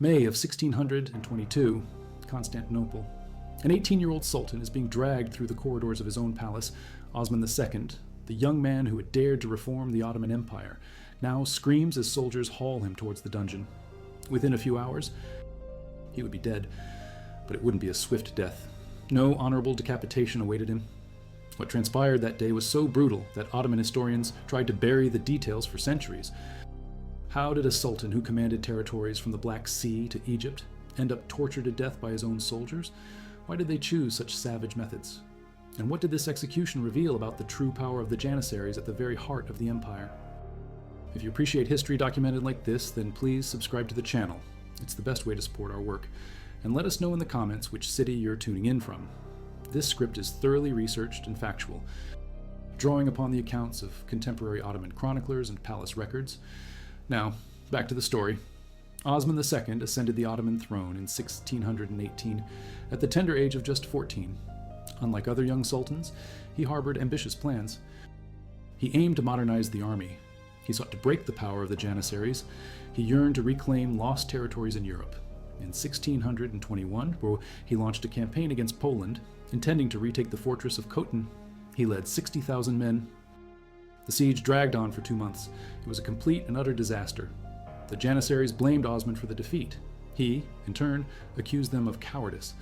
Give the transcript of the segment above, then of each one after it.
May of 1622, Constantinople. An 18-year-old sultan is being dragged through the corridors of his own palace. Osman II, the young man who had dared to reform the Ottoman Empire, now screams as soldiers haul him towards the dungeon. Within a few hours, he would be dead, but it wouldn't be a swift death. No honorable decapitation awaited him. What transpired that day was so brutal that Ottoman historians tried to bury the details for centuries. How did a sultan who commanded territories from the Black Sea to Egypt end up tortured to death by his own soldiers? Why did they choose such savage methods? And what did this execution reveal about the true power of the Janissaries at the very heart of the empire? If you appreciate history documented like this, then please subscribe to the channel. It's the best way to support our work. And let us know in the comments which city you're tuning in from. This script is thoroughly researched and factual, drawing upon the accounts of contemporary Ottoman chroniclers and palace records. Now, back to the story. Osman II ascended the Ottoman throne in 1618 at the tender age of just 14. Unlike other young sultans, he harbored ambitious plans. He aimed to modernize the army. He sought to break the power of the Janissaries. He yearned to reclaim lost territories in Europe. In 1621, where he launched a campaign against Poland, intending to retake the fortress of Khotin, he led 60,000 men. The siege dragged on for 2 months. It was a complete and utter disaster. The Janissaries blamed Osman for the defeat. He, in turn, accused them of cowardice.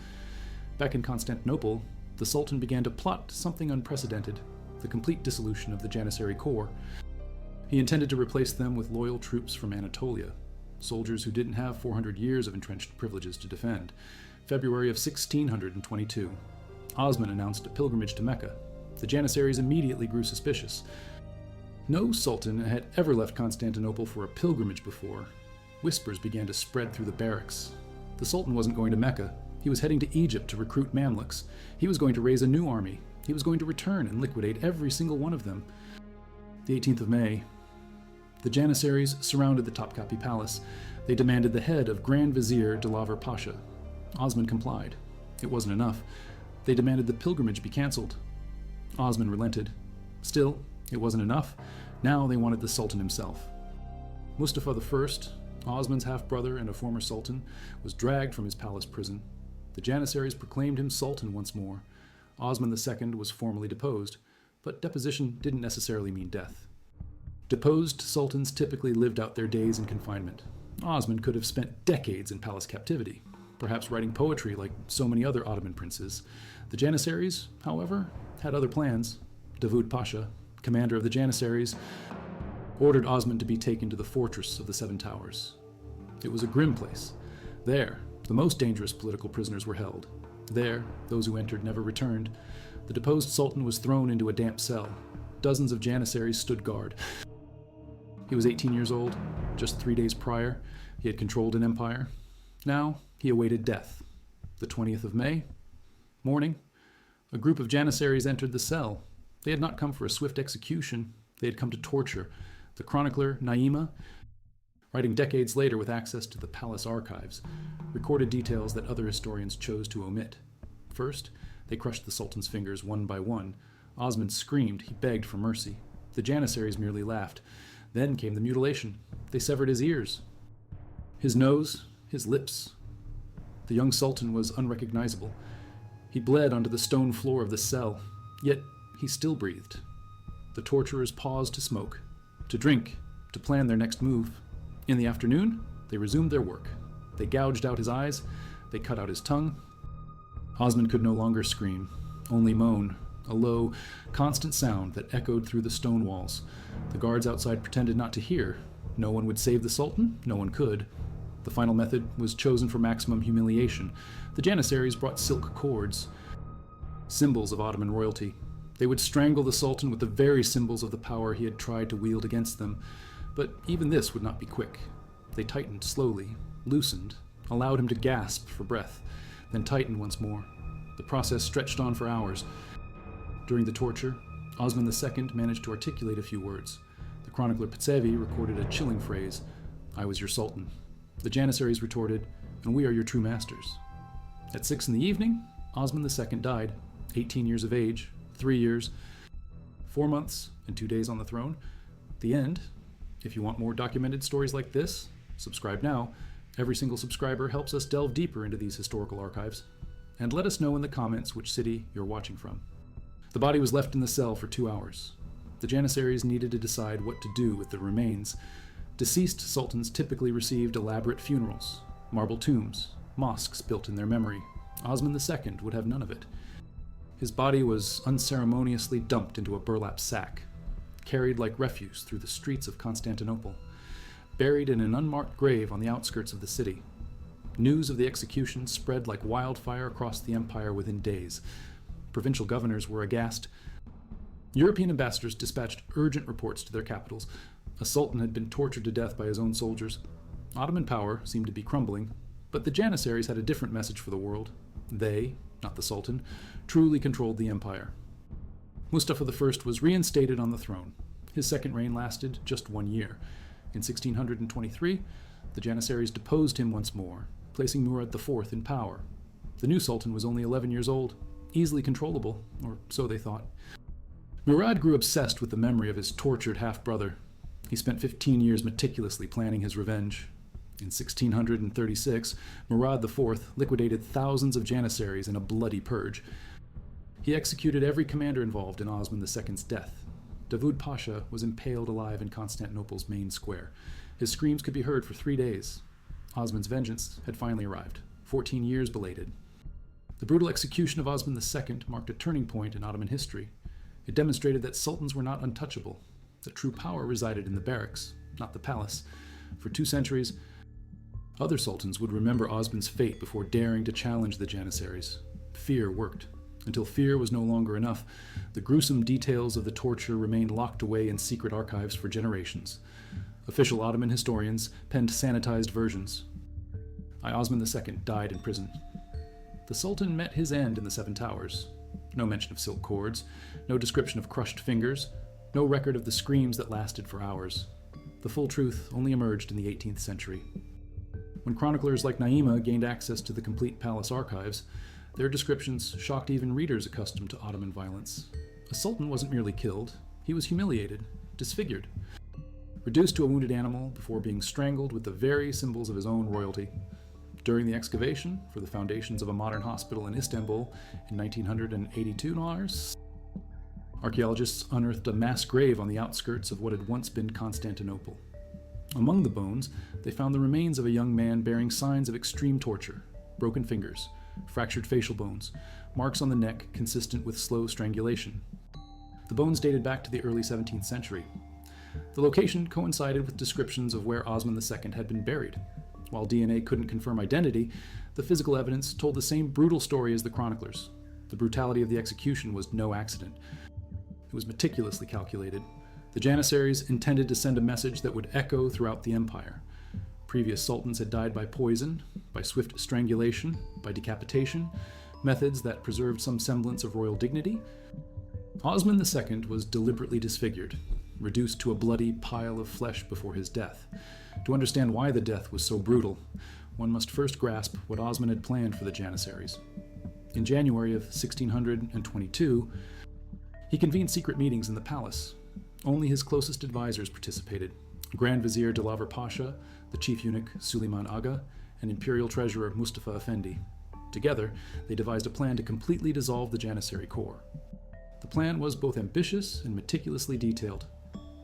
Back in Constantinople, the Sultan began to plot something unprecedented, the complete dissolution of the Janissary corps. He intended to replace them with loyal troops from Anatolia, soldiers who didn't have 400 years of entrenched privileges to defend. February of 1622, Osman announced a pilgrimage to Mecca. The Janissaries immediately grew suspicious. No sultan had ever left Constantinople for a pilgrimage before. Whispers began to spread through the barracks. The sultan wasn't going to Mecca. He was heading to Egypt to recruit Mamluks. He was going to raise a new army. He was going to return and liquidate every single one of them. The 18th of May, the Janissaries surrounded the Topkapi Palace. They demanded the head of Grand Vizier Dilaver Pasha. Osman complied. It wasn't enough. They demanded the pilgrimage be cancelled. Osman relented. Still, it wasn't enough. Now they wanted the Sultan himself. Mustafa I, Osman's half-brother and a former Sultan, was dragged from his palace prison. The Janissaries proclaimed him Sultan once more. Osman II was formally deposed, but deposition didn't necessarily mean death. Deposed sultans typically lived out their days in confinement. Osman could have spent decades in palace captivity, perhaps writing poetry like so many other Ottoman princes. The Janissaries, however, had other plans. Davud Pasha, commander of the Janissaries, ordered Osman to be taken to the fortress of the Seven Towers. It was a grim place. There, the most dangerous political prisoners were held. There, those who entered never returned. The deposed sultan was thrown into a damp cell. Dozens of Janissaries stood guard. He was 18 years old. Just 3 days prior, he had controlled an empire. Now, he awaited death. The 20th of May, morning, a group of Janissaries entered the cell. They had not come for a swift execution. They had come to torture. The chronicler Naima, writing decades later with access to the palace archives, recorded details that other historians chose to omit. First, they crushed the Sultan's fingers one by one. Osman screamed. He begged for mercy. The Janissaries merely laughed. Then came the mutilation. They severed his ears, his nose, his lips. The young Sultan was unrecognizable. He bled onto the stone floor of the cell, yet he still breathed. The torturers paused to smoke, to drink, to plan their next move. In the afternoon, they resumed their work. They gouged out his eyes. They cut out his tongue. Osman could no longer scream, only moan, a low, constant sound that echoed through the stone walls. The guards outside pretended not to hear. No one would save the Sultan. No one could. The final method was chosen for maximum humiliation. The Janissaries brought silk cords, symbols of Ottoman royalty. They would strangle the Sultan with the very symbols of the power he had tried to wield against them. But even this would not be quick. They tightened slowly, loosened, allowed him to gasp for breath, then tightened once more. The process stretched on for hours. During the torture, Osman II managed to articulate a few words. The chronicler Petsevi recorded a chilling phrase, "I was your Sultan." The Janissaries retorted, "And we are your true masters." At 6 in the evening, Osman II died, 18 years of age, 3 years, 4 months, and 2 days on the throne. The end. If you want more documented stories like this, subscribe now, Every single subscriber helps us delve deeper into these historical archives. And let us know in the comments which city you're watching from. The body was left in the cell for 2 hours. The Janissaries needed to decide what to do with the remains. Deceased sultans typically received elaborate funerals, marble tombs, mosques built in their memory. Osman II would have none of it. His body was unceremoniously dumped into a burlap sack, carried like refuse through the streets of Constantinople, buried in an unmarked grave on the outskirts of the city. News of the execution spread like wildfire across the empire within days. Provincial governors were aghast. European ambassadors dispatched urgent reports to their capitals. A sultan had been tortured to death by his own soldiers. Ottoman power seemed to be crumbling, but the Janissaries had a different message for the world. They, not the sultan, truly controlled the empire. Mustafa I was reinstated on the throne. His second reign lasted just 1 year. In 1623, the Janissaries deposed him once more, placing Murad IV in power. The new sultan was only 11 years old, easily controllable, or so they thought. Murad grew obsessed with the memory of his tortured half-brother. He spent 15 years meticulously planning his revenge. In 1636, Murad IV liquidated thousands of Janissaries in a bloody purge. He executed every commander involved in Osman II's death. Davud Pasha was impaled alive in Constantinople's main square. His screams could be heard for 3 days. Osman's vengeance had finally arrived, 14 years belated. The brutal execution of Osman II marked a turning point in Ottoman history. It demonstrated that sultans were not untouchable, that true power resided in the barracks, not the palace. For 2 centuries, other sultans would remember Osman's fate before daring to challenge the Janissaries. Fear worked. Until fear was no longer enough, the gruesome details of the torture remained locked away in secret archives for generations. Official Ottoman historians penned sanitized versions. Osman II died in prison. The Sultan met his end in the Seven Towers. No mention of silk cords, no description of crushed fingers, no record of the screams that lasted for hours. The full truth only emerged in the 18th century. When chroniclers like Naima gained access to the complete palace archives, their descriptions shocked even readers accustomed to Ottoman violence. A sultan wasn't merely killed, he was humiliated, disfigured, reduced to a wounded animal before being strangled with the very symbols of his own royalty. During the excavation for the foundations of a modern hospital in Istanbul in 1982, archaeologists unearthed a mass grave on the outskirts of what had once been Constantinople. Among the bones, they found the remains of a young man bearing signs of extreme torture: broken fingers, fractured facial bones, marks on the neck consistent with slow strangulation. The bones dated back to the early 17th century. The location coincided with descriptions of where Osman II had been buried. While DNA couldn't confirm identity, the physical evidence told the same brutal story as the chroniclers. The brutality of the execution was no accident. It was meticulously calculated. The Janissaries intended to send a message that would echo throughout the empire. Previous sultans had died by poison, by swift strangulation, by decapitation, methods that preserved some semblance of royal dignity. Osman II was deliberately disfigured, reduced to a bloody pile of flesh before his death. To understand why the death was so brutal, one must first grasp what Osman had planned for the Janissaries. In January of 1622, he convened secret meetings in the palace. Only his closest advisors participated: Grand Vizier Dilaver Pasha, the chief eunuch Suleiman Aga, and Imperial Treasurer Mustafa Effendi. Together, they devised a plan to completely dissolve the Janissary corps. The plan was both ambitious and meticulously detailed.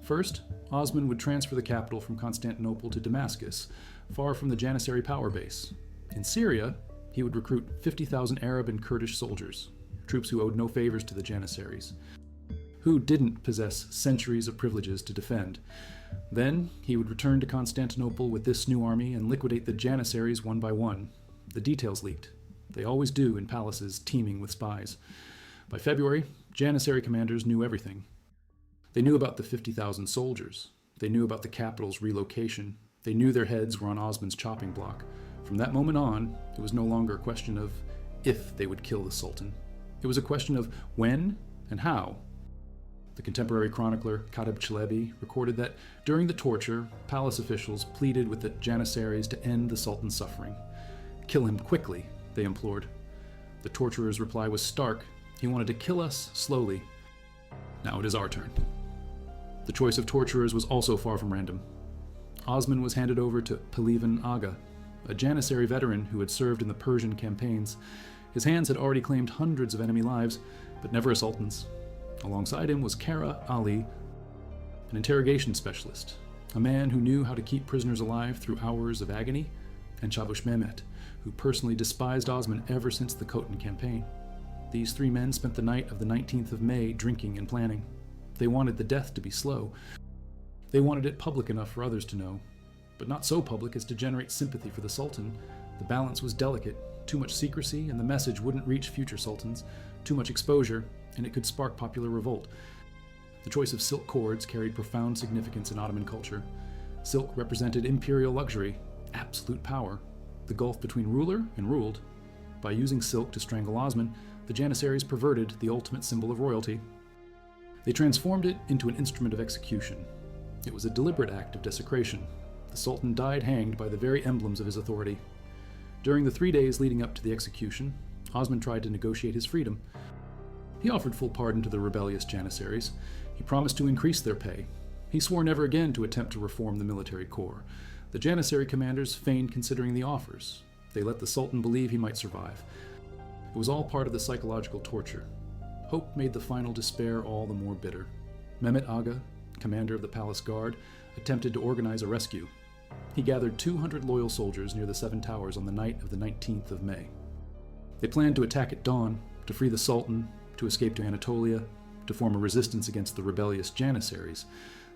First, Osman would transfer the capital from Constantinople to Damascus, far from the Janissary power base. In Syria, he would recruit 50,000 Arab and Kurdish soldiers, troops who owed no favors to the Janissaries, who didn't possess centuries of privileges to defend. Then, he would return to Constantinople with this new army and liquidate the Janissaries one by one. The details leaked. They always do in palaces teeming with spies. By February, Janissary commanders knew everything. They knew about the 50,000 soldiers. They knew about the capital's relocation. They knew their heads were on Osman's chopping block. From that moment on, it was no longer a question of if they would kill the Sultan. It was a question of when and how. The contemporary chronicler Katib Chalebi recorded that during the torture, palace officials pleaded with the Janissaries to end the Sultan's suffering. "Kill him quickly," they implored. The torturer's reply was stark. He wanted to kill us slowly. Now it is our turn. The choice of torturers was also far from random. Osman was handed over to Pelivan Aga, a Janissary veteran who had served in the Persian campaigns. His hands had already claimed hundreds of enemy lives, but never a sultan's. Alongside him was Kara Ali, an interrogation specialist, a man who knew how to keep prisoners alive through hours of agony, and Çavuş Mehmet, who personally despised Osman ever since the Khotan campaign. These three men spent the night of the 19th of May drinking and planning. They wanted the death to be slow. They wanted it public enough for others to know, but not so public as to generate sympathy for the Sultan. The balance was delicate. Too much secrecy and the message wouldn't reach future sultans. Too much exposure, and it could spark popular revolt. The choice of silk cords carried profound significance in Ottoman culture. Silk represented imperial luxury, absolute power, the gulf between ruler and ruled. By using silk to strangle Osman, the Janissaries perverted the ultimate symbol of royalty. They transformed it into an instrument of execution. It was a deliberate act of desecration. The Sultan died hanged by the very emblems of his authority. During the 3 days leading up to the execution, Osman tried to negotiate his freedom. He offered full pardon to the rebellious Janissaries. He promised to increase their pay. He swore never again to attempt to reform the military corps. The Janissary commanders feigned considering the offers. They let the Sultan believe he might survive. It was all part of the psychological torture. Hope made the final despair all the more bitter. Mehmet Aga, commander of the palace guard, attempted to organize a rescue. He gathered 200 loyal soldiers near the Seven Towers on the night of the 19th of May. They planned to attack at dawn, to free the Sultan, to escape to Anatolia, to form a resistance against the rebellious Janissaries.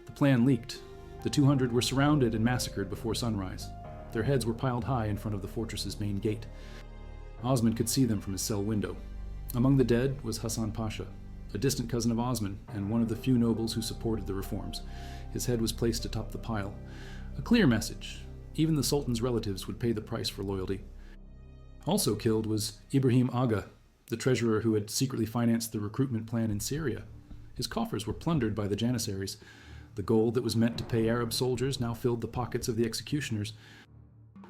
The plan leaked. The 200 were surrounded and massacred before sunrise. Their heads were piled high in front of the fortress's main gate. Osman could see them from his cell window. Among the dead was Hassan Pasha, a distant cousin of Osman and one of the few nobles who supported the reforms. His head was placed atop the pile. A clear message. Even the Sultan's relatives would pay the price for loyalty. Also killed was Ibrahim Aga, the treasurer who had secretly financed the recruitment plan in Syria. His coffers were plundered by the Janissaries. The gold that was meant to pay Arab soldiers now filled the pockets of the executioners.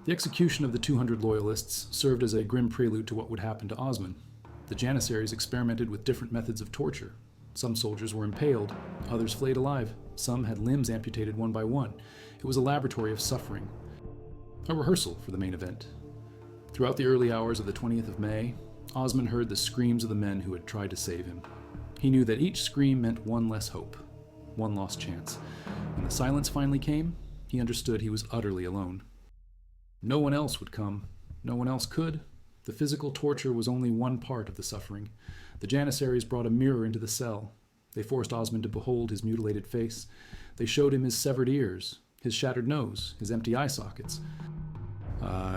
The execution of the 200 loyalists served as a grim prelude to what would happen to Osman. The Janissaries experimented with different methods of torture. Some soldiers were impaled, others flayed alive, some had limbs amputated one by one. It was a laboratory of suffering, a rehearsal for the main event. Throughout the early hours of the 20th of May, Osman heard the screams of the men who had tried to save him. He knew that each scream meant one less hope, one lost chance. When the silence finally came, he understood he was utterly alone. No one else would come. No one else could. The physical torture was only one part of the suffering. The Janissaries brought a mirror into the cell. They forced Osman to behold his mutilated face. They showed him his severed ears, his shattered nose, his empty eye sockets.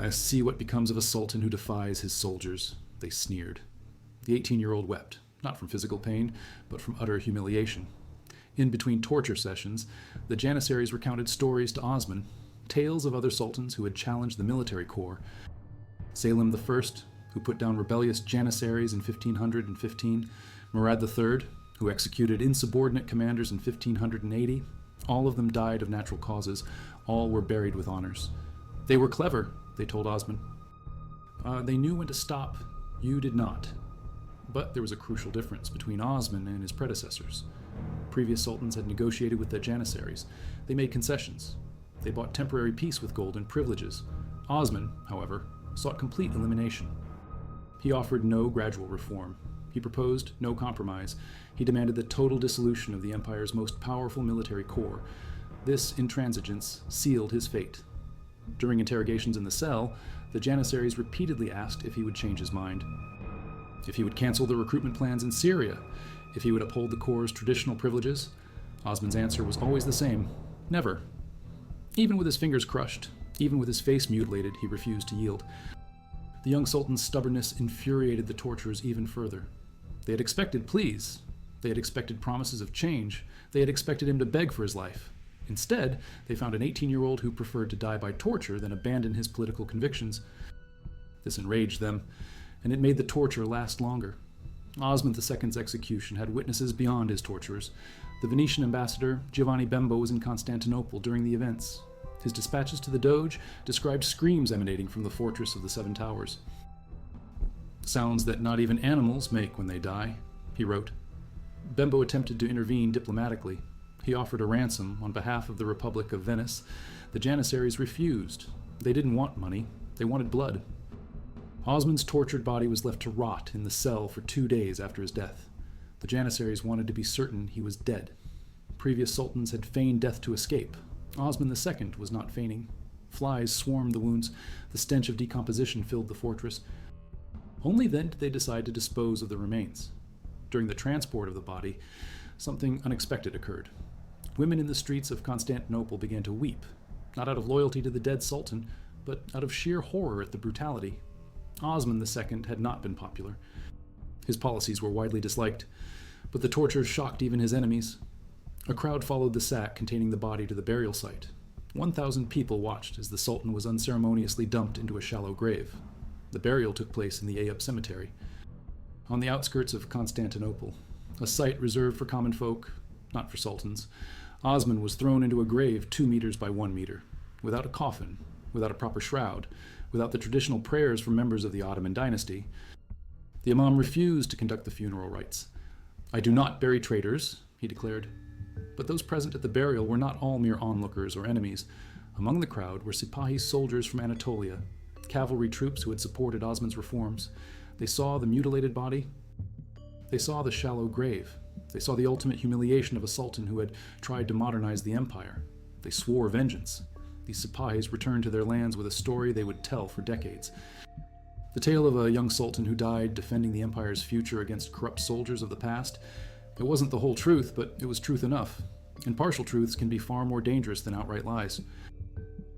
See what becomes of a sultan who defies his soldiers, they sneered. The 18-year-old wept, not from physical pain, but from utter humiliation. In between torture sessions, the Janissaries recounted stories to Osman, tales of other sultans who had challenged the military corps. Selim I, who put down rebellious Janissaries in 1515, Murad III, who executed insubordinate commanders in 1580, all of them died of natural causes. All were buried with honors. They were clever, they told Osman. They knew when to stop. You did not. But there was a crucial difference between Osman and his predecessors. Previous sultans had negotiated with the Janissaries. They made concessions. They bought temporary peace with gold and privileges. Osman, however, sought complete elimination. He offered no gradual reform. He proposed no compromise. He demanded the total dissolution of the empire's most powerful military corps. This intransigence sealed his fate. During interrogations in the cell, the Janissaries repeatedly asked if he would change his mind. If he would cancel the recruitment plans in Syria, if he would uphold the corps' traditional privileges. Osman's answer was always the same: never. Even with his fingers crushed, even with his face mutilated, he refused to yield. The young sultan's stubbornness infuriated the torturers even further. They had expected pleas. They had expected promises of change. They had expected him to beg for his life. Instead, they found an 18-year-old who preferred to die by torture than abandon his political convictions. This enraged them, and it made the torture last longer. Osman II's execution had witnesses beyond his torturers. The Venetian ambassador, Giovanni Bembo, was in Constantinople during the events. His dispatches to the Doge described screams emanating from the fortress of the Seven Towers. "Sounds that not even animals make when they die," he wrote. Bembo attempted to intervene diplomatically. He offered a ransom on behalf of the Republic of Venice. The Janissaries refused. They didn't want money. They wanted blood. Osman's tortured body was left to rot in the cell for 2 days after his death. The Janissaries wanted to be certain he was dead. Previous sultans had feigned death to escape. Osman II was not feigning. Flies swarmed the wounds. The stench of decomposition filled the fortress. Only then did they decide to dispose of the remains. During the transport of the body, something unexpected occurred. Women in the streets of Constantinople began to weep, not out of loyalty to the dead sultan, but out of sheer horror at the brutality. Osman II had not been popular. His policies were widely disliked, but the torture shocked even his enemies. A crowd followed the sack containing the body to the burial site. 1,000 people watched as the sultan was unceremoniously dumped into a shallow grave. The burial took place in the Eyüp cemetery, on the outskirts of Constantinople, a site reserved for common folk, not for sultans. Osman was thrown into a grave 2 meters by 1 meter, without a coffin, without a proper shroud, without the traditional prayers for members of the Ottoman dynasty. The imam refused to conduct the funeral rites. "I do not bury traitors," he declared. But those present at the burial were not all mere onlookers or enemies. Among the crowd were Sipahi soldiers from Anatolia, cavalry troops who had supported Osman's reforms. They saw the mutilated body. They saw the shallow grave. They saw the ultimate humiliation of a sultan who had tried to modernize the empire. They swore vengeance. These Sipahis returned to their lands with a story they would tell for decades. The tale of a young sultan who died defending the empire's future against corrupt soldiers of the past. It wasn't the whole truth, but it was truth enough. And partial truths can be far more dangerous than outright lies.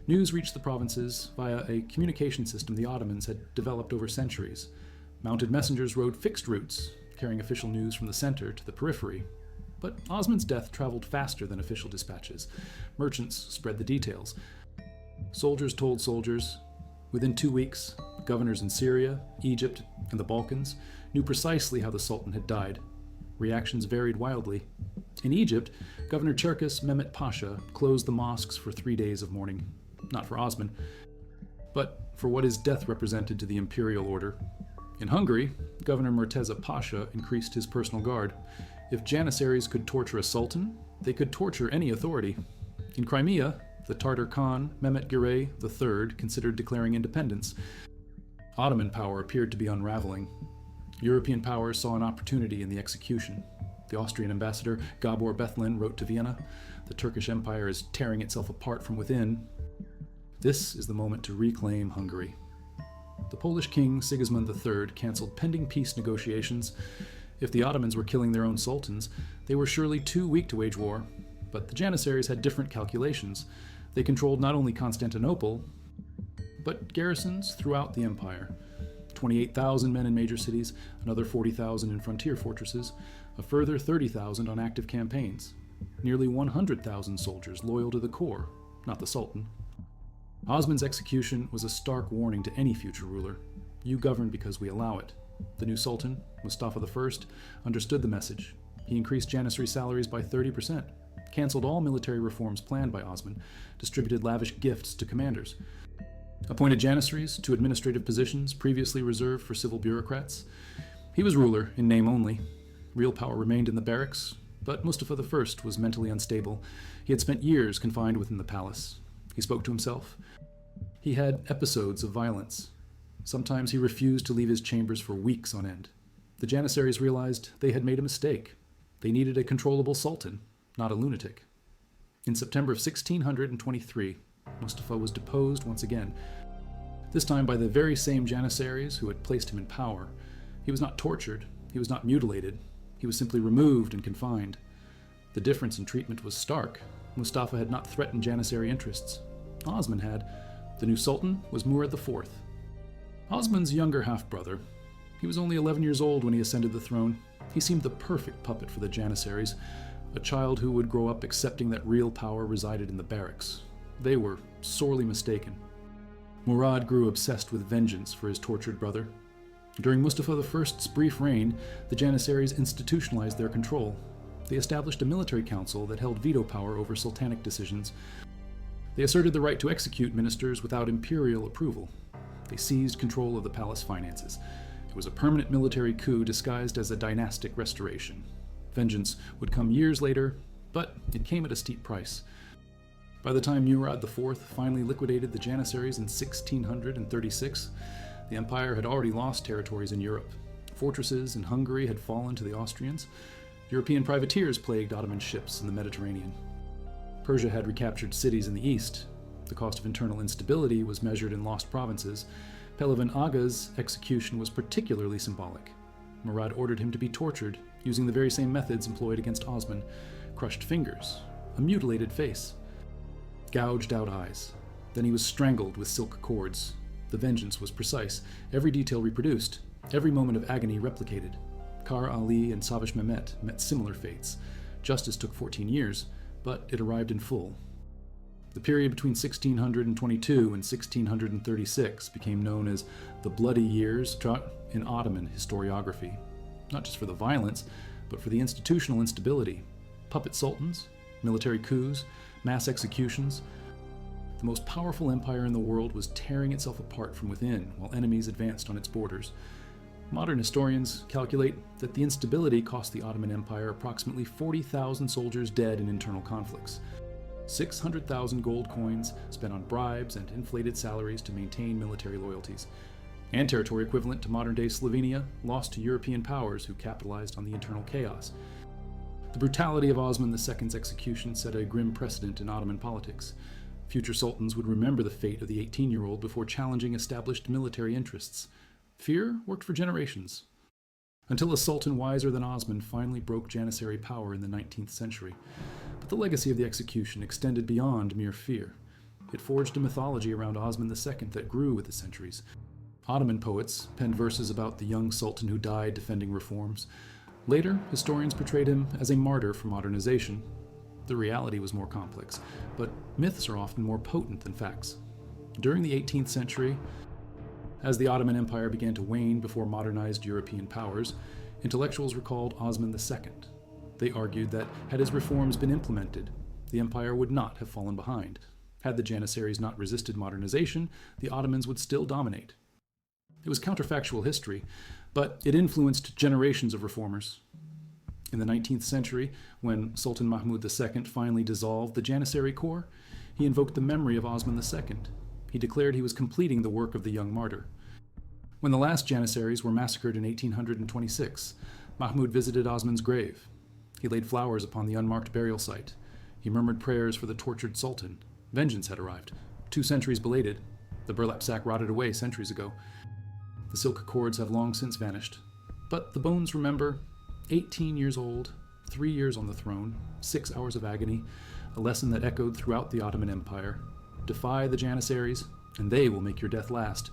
News reached the provinces via a communication system the Ottomans had developed over centuries. Mounted messengers rode fixed routes, carrying official news from the center to the periphery. But Osman's death traveled faster than official dispatches. Merchants spread the details. Soldiers told soldiers. Within 2 weeks, governors in Syria, Egypt, and the Balkans knew precisely how the Sultan had died. Reactions varied wildly. In Egypt, Governor Cherkis Mehmet Pasha closed the mosques for 3 days of mourning, not for Osman, but for what his death represented to the imperial order. In Hungary, Governor Murteza Pasha increased his personal guard. If Janissaries could torture a sultan, they could torture any authority. In Crimea, the Tartar Khan, Mehmet Giray III, considered declaring independence. Ottoman power appeared to be unraveling. European powers saw an opportunity in the execution. The Austrian ambassador, Gabor Bethlen, wrote to Vienna, "The Turkish Empire is tearing itself apart from within. This is the moment to reclaim Hungary." The Polish king, Sigismund III, cancelled pending peace negotiations. If the Ottomans were killing their own sultans, they were surely too weak to wage war. But the Janissaries had different calculations. They controlled not only Constantinople, but garrisons throughout the empire. 28,000 men in major cities, another 40,000 in frontier fortresses, a further 30,000 on active campaigns. Nearly 100,000 soldiers loyal to the core, not the Sultan. Osman's execution was a stark warning to any future ruler. You govern because we allow it. The new Sultan, Mustafa I, understood the message. He increased Janissary salaries by 30%, cancelled all military reforms planned by Osman, distributed lavish gifts to commanders, appointed Janissaries to administrative positions previously reserved for civil bureaucrats. He was ruler in name only. Real power remained in the barracks, but Mustafa I was mentally unstable. He had spent years confined within the palace. He spoke to himself. He had episodes of violence. Sometimes he refused to leave his chambers for weeks on end. The Janissaries realized they had made a mistake. They needed a controllable sultan, not a lunatic. In September of 1623, Mustafa was deposed once again, this time by the very same Janissaries who had placed him in power. He was not tortured, he was not mutilated, he was simply removed and confined. The difference in treatment was stark. Mustafa had not threatened Janissary interests. Osman had. The new sultan was Murad IV. Osman's younger half-brother. He was only 11 years old when he ascended the throne. He seemed the perfect puppet for the Janissaries, a child who would grow up accepting that real power resided in the barracks. They were sorely mistaken. Murad grew obsessed with vengeance for his tortured brother. During Mustafa I's brief reign, the Janissaries institutionalized their control. They established a military council that held veto power over sultanic decisions. They asserted the right to execute ministers without imperial approval. They seized control of the palace finances. It was a permanent military coup disguised as a dynastic restoration. Vengeance would come years later, but it came at a steep price. By the time Murad IV finally liquidated the Janissaries in 1636, the empire had already lost territories in Europe. Fortresses in Hungary had fallen to the Austrians. European privateers plagued Ottoman ships in the Mediterranean. Persia had recaptured cities in the east. The cost of internal instability was measured in lost provinces. Pehlevan Aga's execution was particularly symbolic. Murad ordered him to be tortured, using the very same methods employed against Osman: crushed fingers, a mutilated face, gouged out eyes. Then he was strangled with silk cords. The vengeance was precise, every detail reproduced, every moment of agony replicated. Kar Ali and Savish Mehmet met similar fates. Justice took 14 years, but it arrived in full. The period between 1622 and 1636 became known as the Bloody Years in Ottoman historiography, not just for the violence, but for the institutional instability. Puppet sultans, military coups, mass executions. The most powerful empire in the world was tearing itself apart from within while enemies advanced on its borders. Modern historians calculate that the instability cost the Ottoman Empire approximately 40,000 soldiers dead in internal conflicts, 600,000 gold coins spent on bribes and inflated salaries to maintain military loyalties, and territory equivalent to modern-day Slovenia lost to European powers who capitalized on the internal chaos. The brutality of Osman II's execution set a grim precedent in Ottoman politics. Future sultans would remember the fate of the 18-year-old before challenging established military interests. Fear worked for generations, until a sultan wiser than Osman finally broke Janissary power in the 19th century. But the legacy of the execution extended beyond mere fear. It forged a mythology around Osman II that grew with the centuries. Ottoman poets penned verses about the young sultan who died defending reforms. Later, historians portrayed him as a martyr for modernization. The reality was more complex, but myths are often more potent than facts. During the 18th century, as the Ottoman Empire began to wane before modernized European powers, intellectuals recalled Osman II. They argued that had his reforms been implemented, the empire would not have fallen behind. Had the Janissaries not resisted modernization, the Ottomans would still dominate. It was counterfactual history, but it influenced generations of reformers. In the 19th century, when Sultan Mahmud II finally dissolved the Janissary Corps, he invoked the memory of Osman II. He declared he was completing the work of the young martyr. When the last Janissaries were massacred in 1826, Mahmud visited Osman's grave. He laid flowers upon the unmarked burial site. He murmured prayers for the tortured sultan. Vengeance had arrived, 2 centuries belated. The burlap sack rotted away centuries ago. The silk cords have long since vanished. But the bones remember: 18 years old, 3 years on the throne, 6 hours of agony, a lesson that echoed throughout the Ottoman Empire. Defy the Janissaries, and they will make your death last.